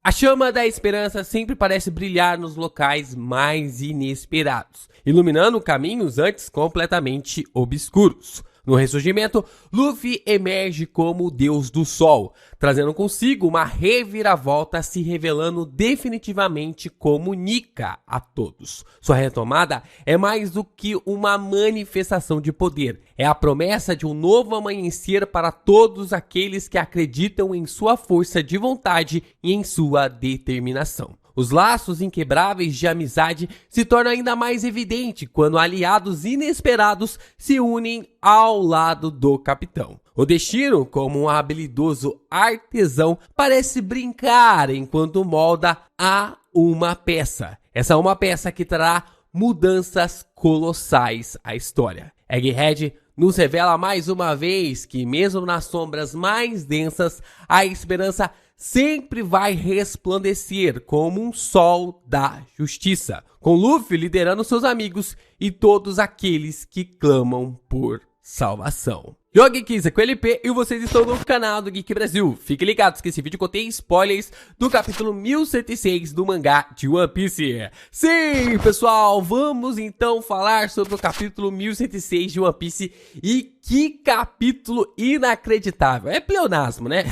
A chama da esperança sempre parece brilhar nos locais mais inesperados, iluminando caminhos antes completamente obscuros. No ressurgimento, Luffy emerge como o Deus do Sol, trazendo consigo uma reviravolta, se revelando definitivamente como Nika a todos. Sua retomada é mais do que uma manifestação de poder, é a promessa de um novo amanhecer para todos aqueles que acreditam em sua força de vontade e em sua determinação. Os laços inquebráveis de amizade se tornam ainda mais evidentes quando aliados inesperados se unem ao lado do capitão. O destino, como um habilidoso artesão, parece brincar enquanto molda a uma peça. Essa é uma peça que trará mudanças colossais à história. Egghead nos revela mais uma vez que, mesmo nas sombras mais densas, a esperança sempre vai resplandecer como um sol da justiça, com Luffy liderando seus amigos e todos aqueles que clamam por salvação. Eu Geeks com LP e vocês estão no canal do Geek Brasil. Fiquem ligados que esse vídeo contém spoilers do capítulo 1106 do mangá de One Piece. Sim, pessoal, vamos então falar sobre o capítulo 1106 de One Piece. E que capítulo inacreditável. É pleonasmo, né?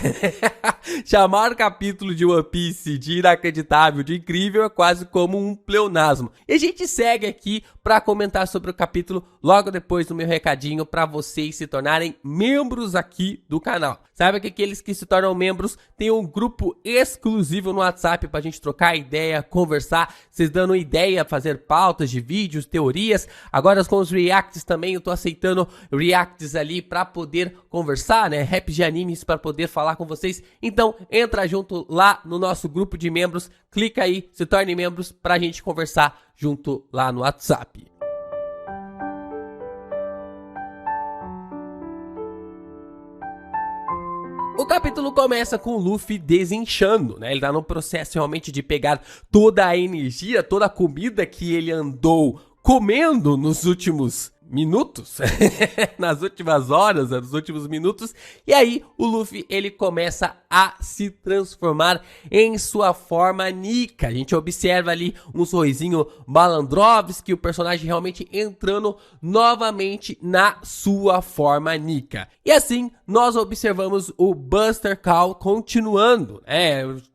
Chamar o capítulo de One Piece de inacreditável, de incrível, é quase como um pleonasmo. E a gente segue aqui para comentar sobre o capítulo logo depois do meu recadinho para vocês se tornarem membros aqui do canal. Saiba que aqueles que se tornam membros têm um grupo exclusivo no WhatsApp pra gente trocar ideia, conversar, vocês dando ideia, fazer pautas de vídeos, teorias. Agora com os reacts também, eu tô aceitando reacts ali pra poder conversar, né? Raps de animes pra poder falar com vocês. Então entra junto lá no nosso grupo de membros, clica aí, se torne membros pra gente conversar junto lá no WhatsApp. O capítulo começa com o Luffy desinchando, né? Ele tá no processo realmente de pegar toda a energia, toda a comida que ele andou comendo nos últimos minutos, nas últimas horas, nos últimos minutos, e aí o Luffy ele começa a se transformar em sua forma Nika. A gente observa ali um sorrisinho Malandrovski, o personagem realmente entrando novamente na sua forma Nika. E assim nós observamos o Buster Call continuando,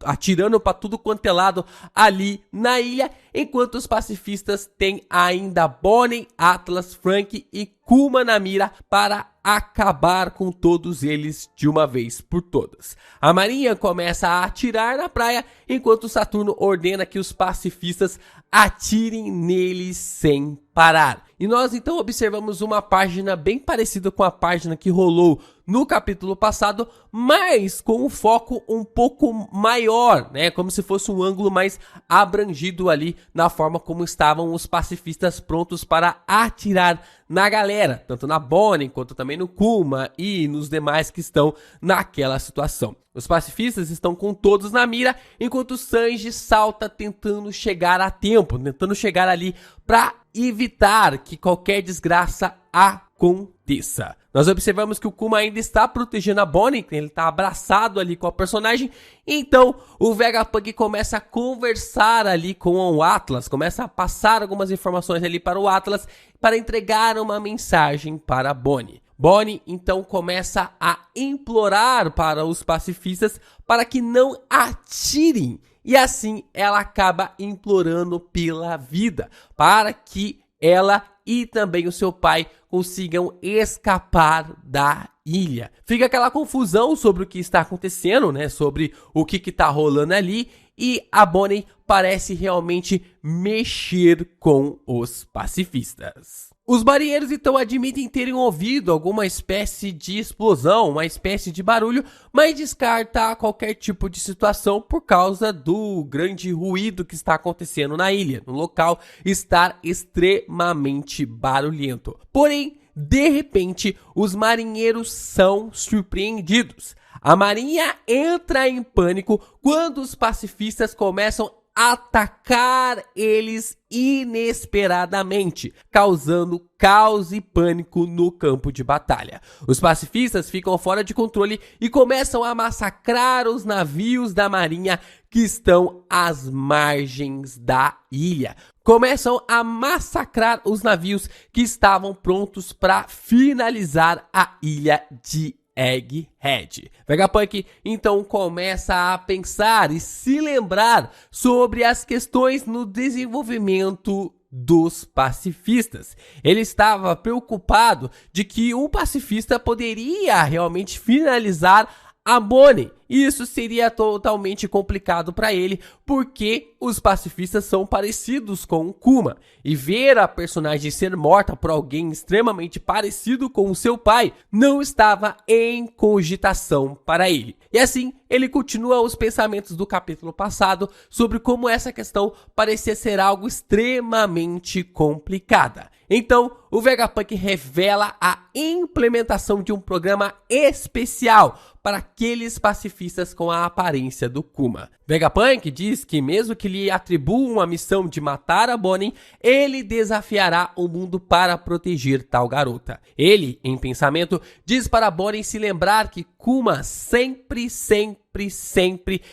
atirando para tudo quanto é lado ali na ilha, enquanto os pacifistas têm ainda Bonnie, Atlas, Frank e Kuma na mira para acabar com todos eles de uma vez por todas. A marinha começa a atirar na praia, enquanto Saturno ordena que os pacifistas atirem neles sem parar. E nós então observamos uma página bem parecida com a página que rolou no capítulo passado, mas com um foco um pouco maior, né? Como se fosse um ângulo mais abrangido ali na forma como estavam os pacifistas prontos para atirar na galera, tanto na Bonnie quanto também no Kuma e nos demais que estão naquela situação. Os pacifistas estão com todos na mira, enquanto Sanji salta tentando chegar a tempo, tentando chegar ali para evitar que qualquer desgraça aconteça. Nós observamos que o Kuma ainda está protegendo a Bonnie, ele está abraçado ali com a personagem, então o Vegapunk começa a conversar ali com o Atlas, começa a passar algumas informações ali para o Atlas, para entregar uma mensagem para a Bonnie. Bonnie então começa a implorar para os pacifistas para que não atirem, e assim ela acaba implorando pela vida, para que ela e também o seu pai consigam escapar da ilha. Fica aquela confusão sobre o que está acontecendo, né? Sobre o que está rolando ali, e a Bonnie parece realmente mexer com os pacifistas. Os marinheiros então admitem terem ouvido alguma espécie de explosão, uma espécie de barulho, mas descarta qualquer tipo de situação por causa do grande ruído que está acontecendo na ilha, no local estar extremamente barulhento. Porém, de repente, os marinheiros são surpreendidos. A marinha entra em pânico quando os pacifistas começam atacar eles inesperadamente, causando caos e pânico no campo de batalha. Os pacifistas ficam fora de controle e começam a massacrar os navios da marinha que estão às margens da ilha. Começam a massacrar os navios que estavam prontos para finalizar a ilha de Egghead. Vegapunk então começa a pensar e se lembrar sobre as questões no desenvolvimento dos pacifistas. Ele estava preocupado de que um pacifista poderia realmente finalizar a Bonnie. Isso seria totalmente complicado para ele, porque os pacifistas são parecidos com o Kuma. E ver a personagem ser morta por alguém extremamente parecido com o seu pai não estava em cogitação para ele. E assim, ele continua os pensamentos do capítulo passado sobre como essa questão parecia ser algo extremamente complicada. Então, o Vegapunk revela a implementação de um programa especial para aqueles pacifistas com a aparência do Kuma. Vegapunk diz que mesmo que lhe atribuam a missão de matar a Bonnie, ele desafiará o mundo para proteger tal garota. Ele, em pensamento, diz para Bonnie se lembrar que Kuma sempre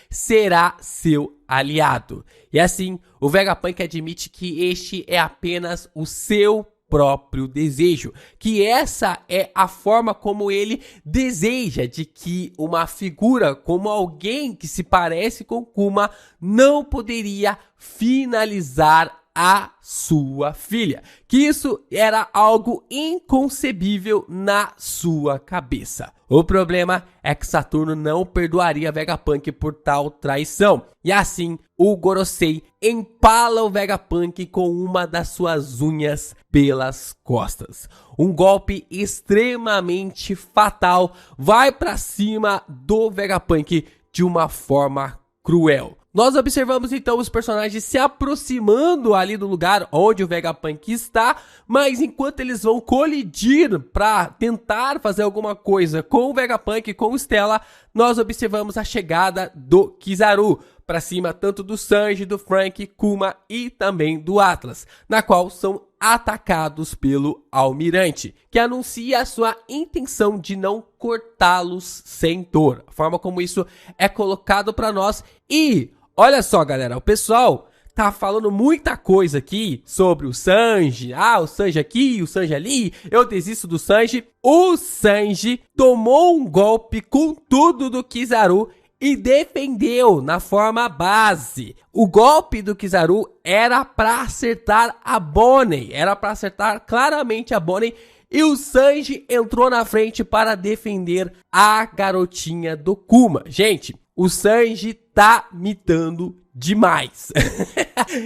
será seu aliado. E assim, o Vegapunk admite que este é apenas o seu próprio desejo, que essa é a forma como ele deseja de que uma figura como alguém que se parece com Kuma não poderia finalizar a sua filha, que isso era algo inconcebível na sua cabeça. O problema é que Saturno não perdoaria Vegapunk por tal traição, e assim o Gorosei empala o Vegapunk com uma das suas unhas pelas costas. Um golpe extremamente fatal vai para cima do Vegapunk de uma forma cruel. Nós observamos então os personagens se aproximando ali do lugar onde o Vegapunk está, mas enquanto eles vão colidir para tentar fazer alguma coisa com o Vegapunk e com o Stella, nós observamos a chegada do Kizaru para cima tanto do Sanji, do Franky, Kuma e também do Atlas, na qual são atacados pelo Almirante, que anuncia a sua intenção de não cortá-los sem dor. A forma como isso é colocado para nós. E olha só, galera, o pessoal tá falando muita coisa aqui sobre o Sanji. O Sanji aqui, o Sanji ali, eu desisto do Sanji. O Sanji tomou um golpe com tudo do Kizaru e defendeu na forma base. O golpe do Kizaru era para acertar a Bonnie, era para acertar claramente a Bonnie, e o Sanji entrou na frente para defender a garotinha do Kuma. Gente, o Sanji tá mitando demais.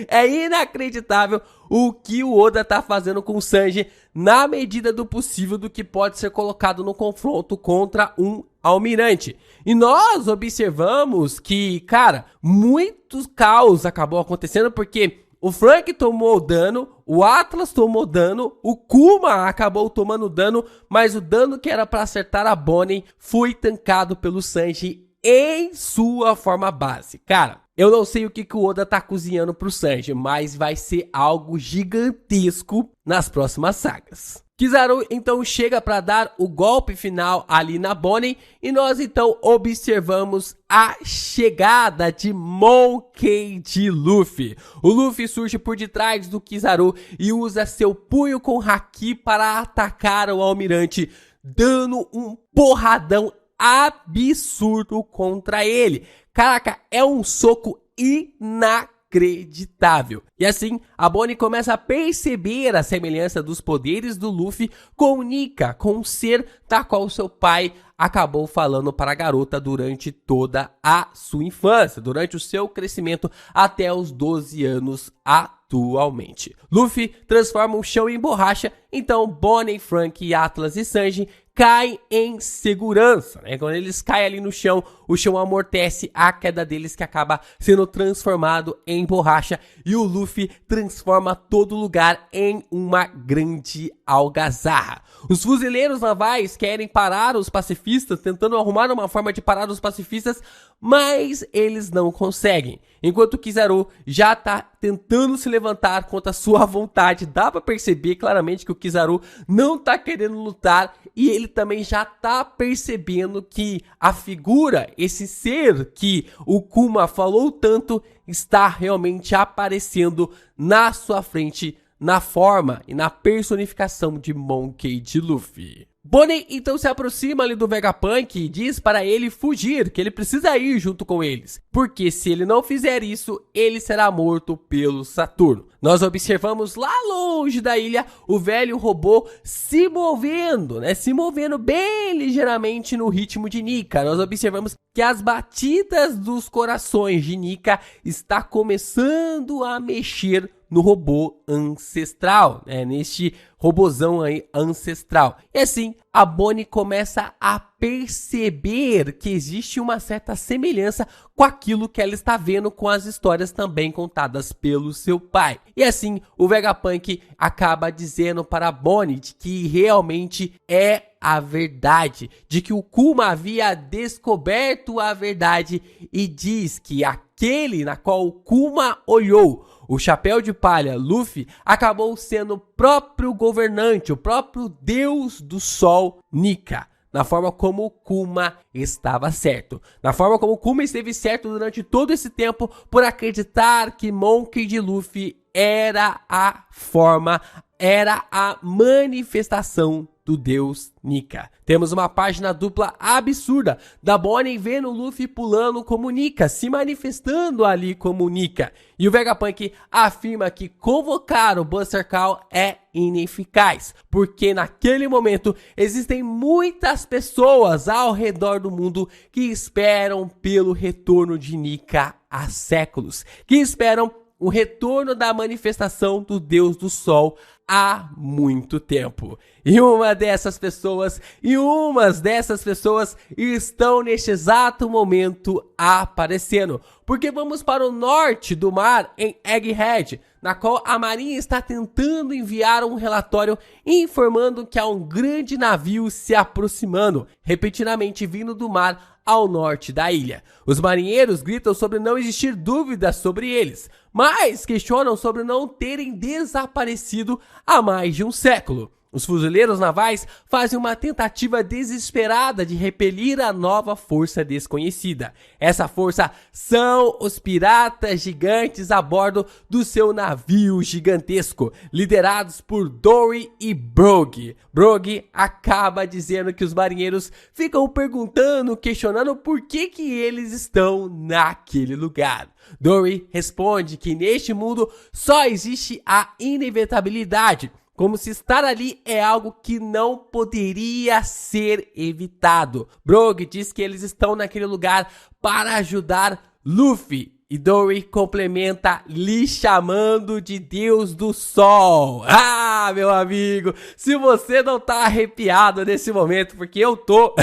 É inacreditável o que o Oda tá fazendo com o Sanji na medida do possível do que pode ser colocado no confronto contra um almirante. E nós observamos que, cara, muito caos acabou acontecendo porque o Franky tomou dano, o Atlas tomou dano, o Kuma acabou tomando dano, mas o dano que era para acertar a Bonnie foi tancado pelo Sanji em sua forma base. Cara, eu não sei o que o Oda tá cozinhando pro Sanji, mas vai ser algo gigantesco nas próximas sagas. Kizaru então chega para dar o golpe final ali na Bonnie e nós então observamos a chegada de Monkey D. Luffy. O Luffy surge por detrás do Kizaru e usa seu punho com haki para atacar o almirante, dando um porradão absurdo contra ele. Caraca, é um soco inacreditável. E assim, a Bonnie começa a perceber a semelhança dos poderes do Luffy com Nika, com o ser da qual seu pai acabou falando para a garota durante toda a sua infância, durante o seu crescimento até os 12 anos atualmente. Luffy transforma o chão em borracha, então Bonnie, Franky, Atlas e Sanji caem em segurança, né? Quando eles caem ali no chão, o chão amortece a queda deles, que acaba sendo transformado em borracha, e o Luffy transforma todo lugar em uma grande algazarra. Os fuzileiros navais querem parar os pacifistas, tentando arrumar uma forma de parar os pacifistas, mas eles não conseguem. enquanto Kizaru já tá tentando se levantar contra a sua vontade. Dá pra perceber claramente que o Kizaru não tá querendo lutar e ele também já tá percebendo que a figura, esse ser que o Kuma falou tanto, está realmente aparecendo na sua frente, na forma e na personificação de Monkey D. Luffy. Bonnie então se aproxima ali do Vegapunk e diz para ele fugir, que ele precisa ir junto com eles, porque se ele não fizer isso, ele será morto pelo Saturno. Nós observamos lá longe da ilha o velho robô se movendo, se movendo bem ligeiramente no ritmo de Nika. Nós observamos que as batidas dos corações de Nika está começando a mexer no robô ancestral, neste robozão aí ancestral. E assim, a Bonnie começa a perceber que existe uma certa semelhança com aquilo que ela está vendo com as histórias também contadas pelo seu pai. E assim, o Vegapunk acaba dizendo para a Bonnie de que realmente é a verdade, de que o Kuma havia descoberto a verdade e diz que aquele na qual o Kuma olhou, o chapéu de palha Luffy, acabou sendo o próprio governante, o próprio deus do sol Nika. Na forma como o Kuma estava certo. Na forma como o Kuma esteve certo durante todo esse tempo por acreditar que Monkey D. Luffy era a forma, era a manifestação do deus Nika. Temos uma página dupla absurda da Bonnie vendo o Luffy pulando como Nika, se manifestando ali como Nika. E o Vegapunk afirma que convocar o Buster Call é ineficaz, porque naquele momento existem muitas pessoas ao redor do mundo que esperam pelo retorno de Nika há séculos, que esperam o retorno da manifestação do Deus do Sol há muito tempo. E umas dessas pessoas estão neste exato momento aparecendo. Porque vamos para o norte do mar, em Egghead, na qual a marinha está tentando enviar um relatório informando que há um grande navio se aproximando, repentinamente vindo do mar ao norte da ilha. Os marinheiros gritam sobre não existir dúvidas sobre eles, mas questionam sobre não terem desaparecido há mais de um século. Os fuzileiros navais fazem uma tentativa desesperada de repelir a nova força desconhecida. Essa força são os piratas gigantes a bordo do seu navio gigantesco, liderados por Dory e Brogy. Brogy acaba dizendo que os marinheiros ficam perguntando, questionando por que eles estão naquele lugar. Dory responde que neste mundo só existe a inevitabilidade, como se estar ali é algo que não poderia ser evitado. Brogy diz que eles estão naquele lugar para ajudar Luffy. E Dory complementa lhe chamando de Deus do Sol. Ah, meu amigo, se você não tá arrepiado nesse momento, porque eu tô,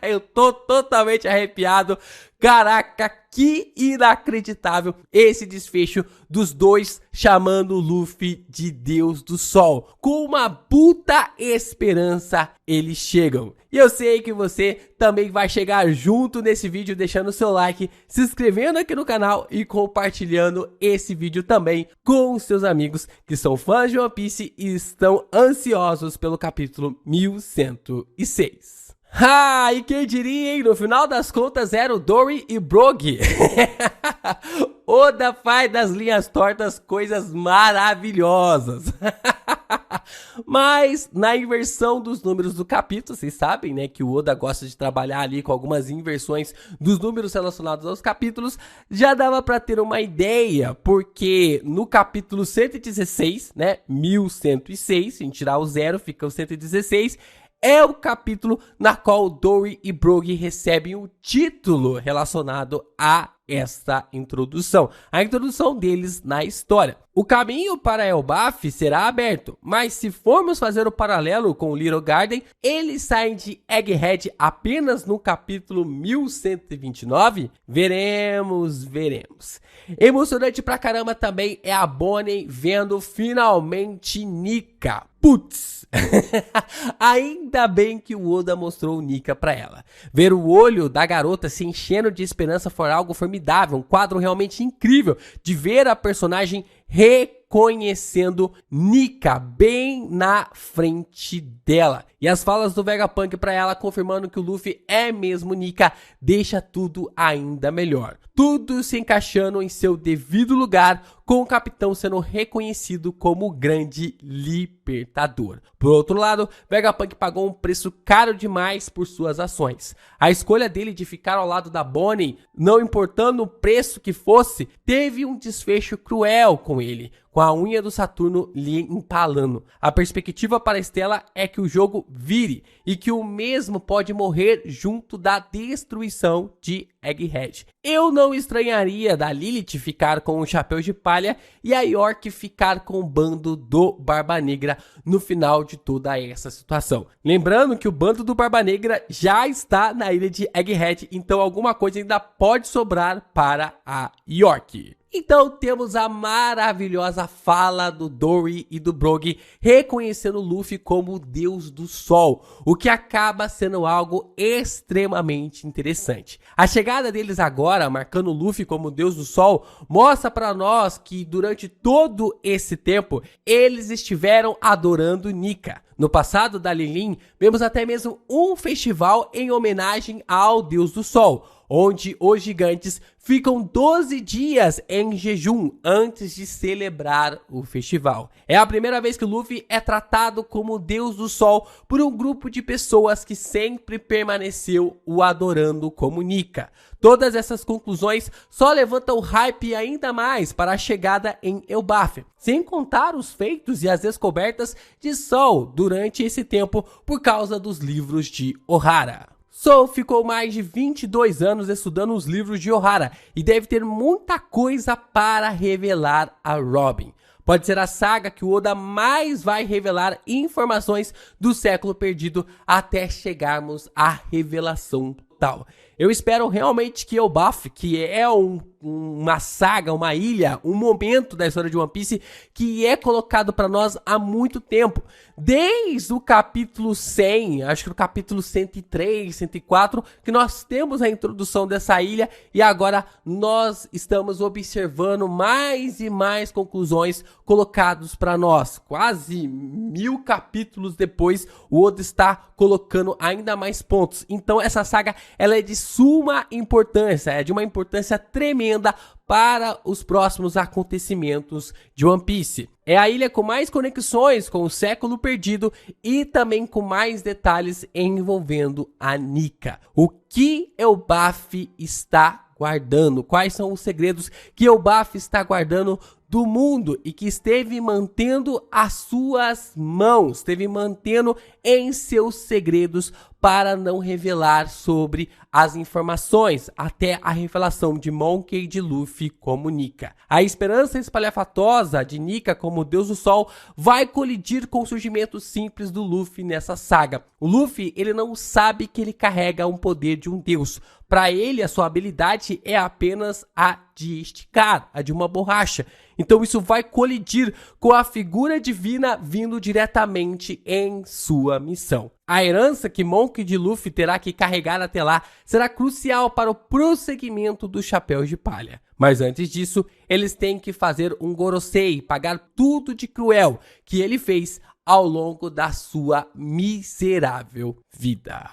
eu tô totalmente arrepiado. Caraca, que inacreditável esse desfecho dos dois chamando o Luffy de Deus do Sol. Com uma puta esperança eles chegam. E eu sei que você também vai chegar junto nesse vídeo, deixando o seu like, se inscrevendo aqui no canal e compartilhando esse vídeo também com os seus amigos que são fãs de One Piece e estão ansiosos pelo capítulo 1106. Ah, e quem diria, hein? No final das contas eram Dory e Brogy. Oda faz das linhas tortas coisas maravilhosas. Mas na inversão dos números do capítulo, vocês sabem, né, que o Oda gosta de trabalhar ali com algumas inversões dos números relacionados aos capítulos, já dava pra ter uma ideia, porque no capítulo 116, né, 1106, se a gente tirar o 0, fica o 116, é o capítulo na qual Dory e Brogy recebem o título relacionado a esta introdução, a introdução deles na história. O caminho para Elbaf será aberto, mas se formos fazer o paralelo com Little Garden, eles saem de Egghead apenas no capítulo 1129? Veremos. Emocionante pra caramba também é a Bonnie vendo finalmente Nika. Putz, ainda bem que o Oda mostrou o Nika pra ela. Ver o olho da garota se enchendo de esperança foi algo formidável, um quadro realmente incrível de ver a personagem reconhecendo Nika bem na frente dela. E as falas do Vegapunk pra ela confirmando que o Luffy é mesmo Nika deixa tudo ainda melhor. Tudo se encaixando em seu devido lugar, com o capitão sendo reconhecido como o grande libertador. Por outro lado, Vegapunk pagou um preço caro demais por suas ações. A escolha dele de ficar ao lado da Bonnie, não importando o preço que fosse, teve um desfecho cruel com ele, com a unha do Saturno lhe empalando. A perspectiva para Stella é que o jogo vire e que o mesmo pode morrer junto da destruição de Egghead. Eu não estranharia da Lilith ficar com o Chapéu de Palha e a York ficar com o bando do Barba Negra no final de toda essa situação. Lembrando que o bando do Barba Negra já está na ilha de Egghead, então alguma coisa ainda pode sobrar para a York. Então temos a maravilhosa fala do Dory e do Brogy reconhecendo o Luffy como o deus do sol, o que acaba sendo algo extremamente interessante. A chegada deles agora, marcando o Luffy como o deus do sol, mostra para nós que durante todo esse tempo eles estiveram adorando Nika. No passado da Lilin, vemos até mesmo um festival em homenagem ao deus do sol, onde os gigantes ficam 12 dias em jejum antes de celebrar o festival. É a primeira vez que o Luffy é tratado como o deus do sol por um grupo de pessoas que sempre permaneceu o adorando como Nika. Todas essas conclusões só levantam o hype ainda mais para a chegada em Elbaf, sem contar os feitos e as descobertas de Sol durante esse tempo por causa dos livros de Ohara. Soul ficou mais de 22 anos estudando os livros de Ohara e deve ter muita coisa para revelar a Robin. Pode ser a saga que o Oda mais vai revelar informações do século perdido até chegarmos à revelação total. Eu espero realmente que Elbaf, que é uma saga, uma ilha, um momento da história de One Piece que é colocado para nós há muito tempo. Desde o capítulo 100, acho que no capítulo 103, 104, que nós temos a introdução dessa ilha e agora nós estamos observando mais e mais conclusões colocados para nós. Quase 1000 capítulos depois, o Oda está colocando ainda mais pontos. Então essa saga ela é de suma importância, é de uma importância tremenda para os próximos acontecimentos de One Piece. É a ilha com mais conexões com o século perdido e também com mais detalhes envolvendo a Nika. O que Elbaf está guardando? Quais são os segredos que Elbaf está guardando do mundo e que esteve mantendo as suas mãos, esteve mantendo em seus segredos para não revelar sobre as informações, até a revelação de Monkey e de Luffy como Nika. A esperança espalhafatosa de Nika como Deus do Sol vai colidir com o surgimento simples do Luffy nessa saga. O Luffy, ele não sabe que ele carrega um poder de um deus. Para ele, a sua habilidade é apenas a de esticar, a de uma borracha. Então isso vai colidir com a figura divina vindo diretamente em sua missão. A herança que Monkey D. Luffy terá que carregar até lá será crucial para o prosseguimento do Chapéu de Palha. Mas antes disso, eles têm que fazer um Gorosei, pagar tudo de cruel que ele fez ao longo da sua miserável vida.